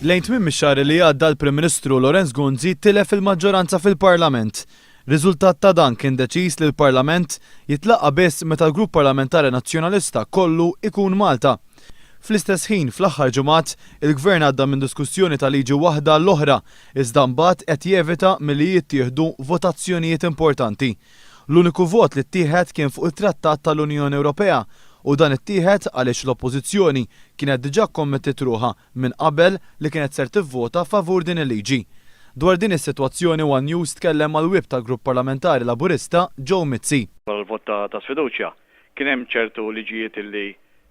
Lejn tmiem ix-xahar li għadda l-Prim Ministru Lorenz Gonzi tilef il-maġġoranza fil-Parlament. Riżultat ta' dan kien deċiż li l-Parlament jitlaqa biss meta l-Grupp Parlamentari Nazzjonalista kollu ikun Malta. Fl-istess ħin fl-aħħar ġimgħat il-Gvern għadda minn diskussjoni ta' liġi waħda l-oħra iżda mbagħad qed jevita milli jittieħdu votazzjonijiet importanti. L-uniku vot li ttieħed kien fuq it-Trattat tal-Unjoni Ewropea u dan ittieħed għaliex l-Oppożizzjoni kienet diġà kommettit ruħha minn qabel li kienet ser tivvota favur din il-liġi. Dwar din is-sitwazzjoni One News tkellem mal-wib tal-Grupp Parlamentari Laburista Joe Mizzi. L-vot ta' sfiduċja kien hemm ċertu liġijiet li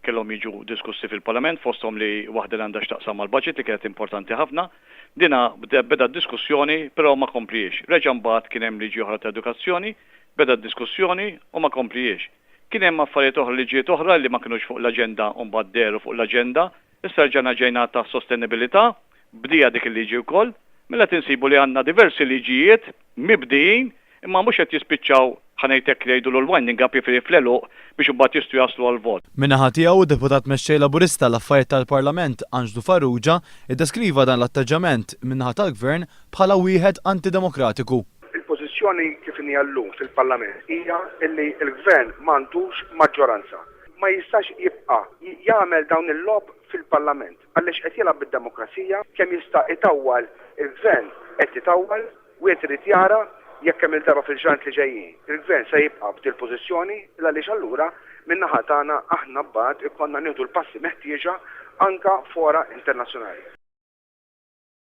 kellhom jiġu diskussi fil-Parlament fosthom li waħda li għandha x'taqsam mal-budget li kienet importanti ħafna. Dina beda diskussjoni però ma kompliex. Reġa' mbagħad kien hemm liġi oħra ta' edukazzjoni, beda diskussjoni u ma kompliex. Kien hemm affarijiet oħra liġijiet oħra li ma kinux fuq l-aġenda u mbagħad deru fuq l-aġenda. Issa rġa'na ġejna ta' sostenibilità, bdija dik il-liġi wkoll, mela tinsibu li għandna diversi liġijiet mibdijin imma mhux qed jispiċċaw ħanejtek li jgħidu l-winding up jifri fl-eluq biex imbagħad jistgħu jaslu għal-vot. Min-naħa tiegħu deputat mexxej Laburista l-affarijiet tal-Parlament Anġlu Farrugia iddeskriva dan l-atteġġament min-naħa tal-Gvern bħala wieħed antidemokratiku. Il-pożizzjoni kif inhi llum fil-Parlament hija li l-Gvern m'għandux maġġoranza. Ma jistax jibqa' jagħmel dawn il-lob fil-Parlament għaliex qed jilgħab bid-demokrazija kemm jista' itawwal il-Gvern qed itawwal u qed irid jara jekk hemm il-darba fil-ġant li ġejjin. Il-Gvern se jibqa' b'dil pożizzjoni għaliex allura min-naħa tagħna aħna mbagħad ikollna nieħdu l-passi meħtieġa anke fora internazzjonali.